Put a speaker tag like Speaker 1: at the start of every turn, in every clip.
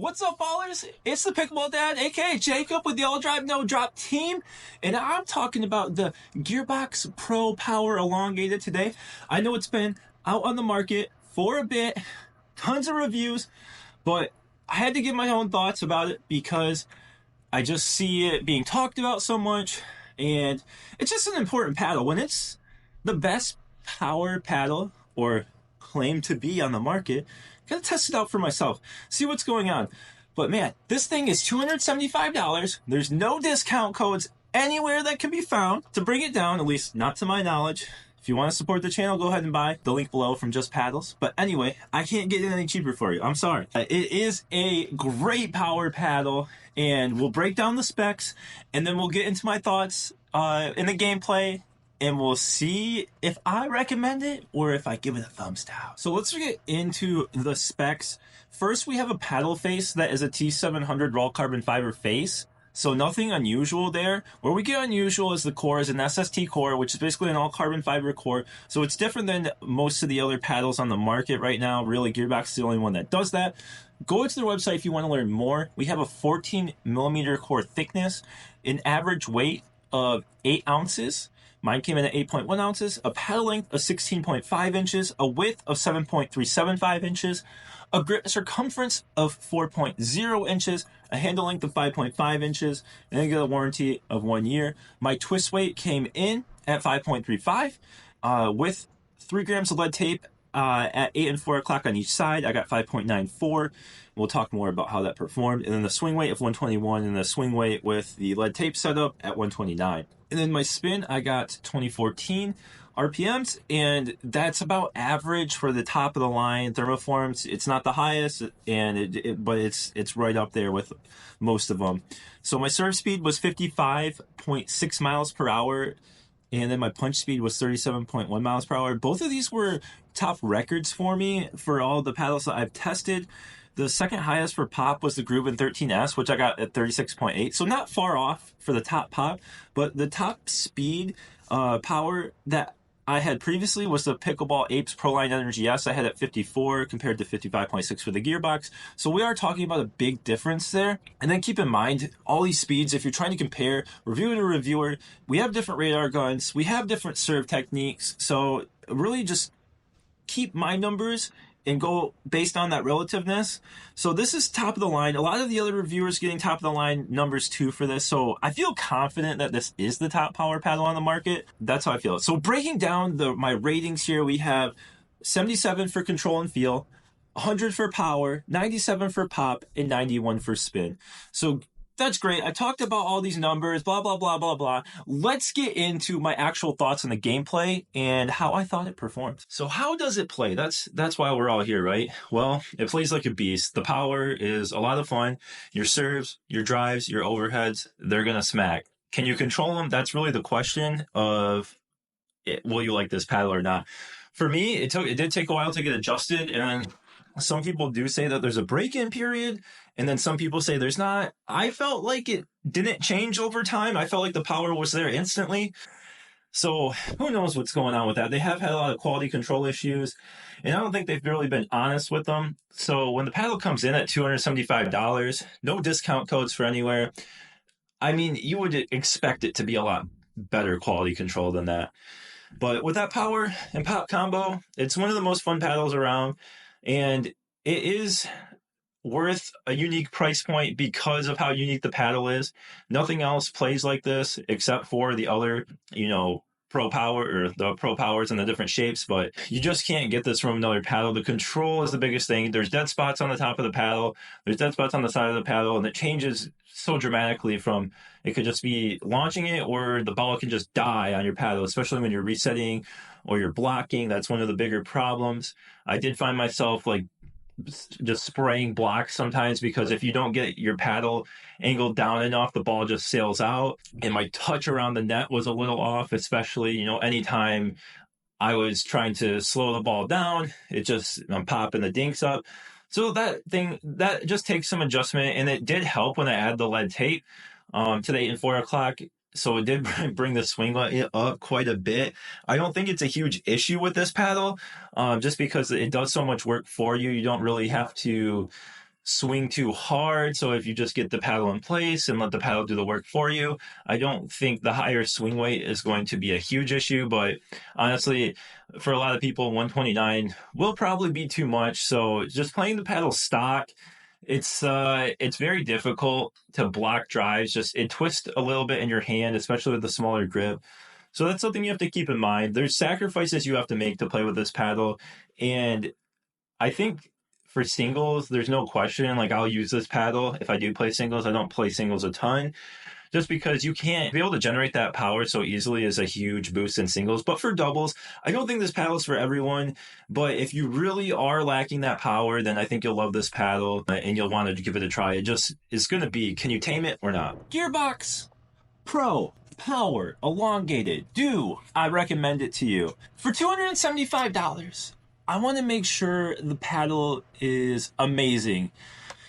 Speaker 1: What's up, ballers? It's the Pickleball Dad, aka Jacob with the All Drive No Drop team, and I'm talking about the Gearbox Pro Power Elongated today. I know it's been out on the market for a bit, tons of reviews, but I had to give my own thoughts about it because I just see it being talked about so much, and it's just an important paddle. When it's the best power paddle, or claim to be on the market, gotta test it out for myself, see what's going on. But man, this thing is $275. There's no discount codes anywhere that can be found to bring it down, at least not to my knowledge. If you want to support the channel, go ahead and buy the link below from Just Paddles. But anyway, I can't get it any cheaper for you. I'm sorry. It is a great power paddle, and we'll break down the specs, and then we'll get into my thoughts in the gameplay, and we'll see if I recommend it or if I give it a thumbs down. So let's get into the specs. First, we have a paddle face that is a T700 raw carbon fiber face. So nothing unusual there. Where we get unusual is the core is an SST core, which is basically an all carbon fiber core. So it's different than most of the other paddles on the market right now. Really, Gearbox is the only one that does that. Go to their website if you want to learn more. We have a 14 millimeter core thickness, an average weight of 8 ounces. Mine came in at 8.1 ounces, a paddle length of 16.5 inches, a width of 7.375 inches, a grip circumference of 4.0 inches, a handle length of 5.5 inches, and I get a warranty of 1 year. My twist weight came in at 5.35 with 3 grams of lead tape at 8 and 4 o'clock on each side. I got 5.94. We'll talk more about how that performed. And then the swing weight of 121 and the swing weight with the lead tape setup at 129. And then my spin, I got 2014 RPMs, and that's about average for the top of the line thermoforms. It's not the highest, and but it's right up there with most of them. So my serve speed was 55.6 miles per hour, and then my punch speed was 37.1 miles per hour. Both of these were top records for me for all the paddles that I've tested. The second highest for pop was the Groovin 13S, which I got at 36.8. So not far off for the top pop, but the top speed power that I had previously was the Pickleball Apes Proline Energy S. I had at 54 compared to 55.6 for the Gearbox. So we are talking about a big difference there. And then keep in mind, all these speeds, if you're trying to compare reviewer to reviewer, we have different radar guns, we have different serve techniques. So really just keep my numbers and go based on that relativeness. So this is top of the line. A lot of the other reviewers getting top of the line numbers too for this. So I feel confident that this is the top power paddle on the market. That's how I feel. So breaking down my ratings here, we have 77 for control and feel, 100 for power, 97 for pop, and 91 for spin. So that's great. I talked about all these numbers, blah, blah, blah, blah, blah. Let's get into my actual thoughts on the gameplay and how I thought it performed. So how does it play? That's why we're all here, right? Well, it plays like a beast. The power is a lot of fun. Your serves, your drives, your overheads, they're going to smack. Can you control them? That's really the question of, will you like this paddle or not? For me, it did take a while to get adjusted, and some people do say that there's a break-in period, and then some people say there's not. I felt like it didn't change over time. I felt like the power was there instantly. So who knows what's going on with that? They have had a lot of quality control issues, and I don't think they've really been honest with them. So when the paddle comes in at $275, no discount codes for anywhere, I mean, you would expect it to be a lot better quality control than that. But with that power and pop combo, it's one of the most fun paddles around. And it is worth a unique price point because of how unique the paddle is. Nothing else plays like this except for the other, Pro Power or the Pro Powers in the different shapes, but you just can't get this from another paddle. The control is the biggest thing. There's dead spots on the top of the paddle. There's dead spots on the side of the paddle, and it changes so dramatically from it could just be launching it or the ball can just die on your paddle, especially when you're resetting or you're blocking. That's one of the bigger problems. I did find myself just spraying blocks sometimes because if you don't get your paddle angled down enough, the ball just sails out. And my touch around the net was a little off, especially, anytime I was trying to slow the ball down, I'm popping the dinks up. So that just takes some adjustment, and it did help when I added the lead tape to the 8 and 4 o'clock. So it did bring the swing up quite a bit. I don't think it's a huge issue with this paddle, just because it does so much work for you. You don't really have to swing too hard. So if you just get the paddle in place and let the paddle do the work for you, I don't think the higher swing weight is going to be a huge issue. But honestly, for a lot of people, 129 will probably be too much. So just playing the paddle stock, it's very difficult to block drives. Just it twists a little bit in your hand, especially with the smaller grip. So that's something you have to keep in mind. There's sacrifices you have to make to play with this paddle. And I think for singles, there's no question. Like, I'll use this paddle if I do play singles. I don't play singles a ton just because you can't be able to generate that power so easily is a huge boost in singles. But for doubles, I don't think this paddle is for everyone. But if you really are lacking that power, then I think you'll love this paddle and you'll want to give it a try. It just is going to be, can you tame it or not? Gearbox Pro Power Elongated. I recommend it to you. For $275, I want to make sure the paddle is amazing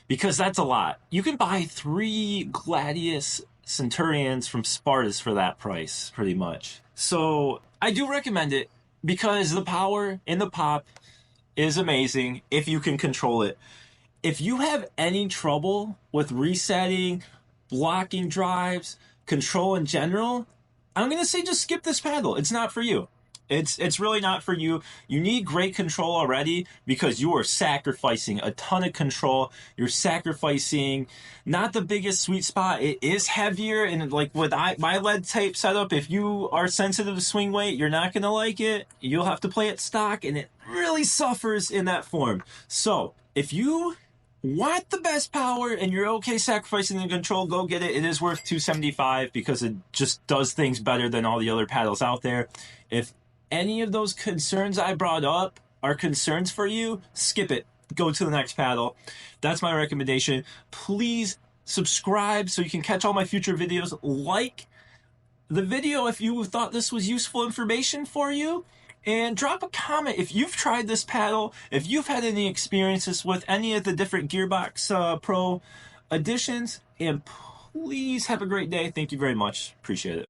Speaker 1: because that's a lot. You can buy 3 Gladius Centurions from Spartas for that price, pretty much. So I do recommend it because the power in the pop is amazing if you can control it. If you have any trouble with resetting, blocking drives, control in general, I'm going to say just skip this paddle. It's not for you. It's really not for you. You need great control already because you are sacrificing a ton of control. You're sacrificing not the biggest sweet spot. It is heavier, and like with my lead type setup, if you are sensitive to swing weight, you're not going to like it. You'll have to play it stock, and it really suffers in that form. So if you want the best power and you're okay sacrificing the control, go get it. It is worth $275 because it just does things better than all the other paddles out there. If any of those concerns I brought up are concerns for you, skip it. Go to the next paddle. That's my recommendation. Please subscribe so you can catch all my future videos. Like the video if you thought this was useful information for you. And drop a comment if you've tried this paddle, if you've had any experiences with any of the different Gearbox Pro editions. And please have a great day. Thank you very much. Appreciate it.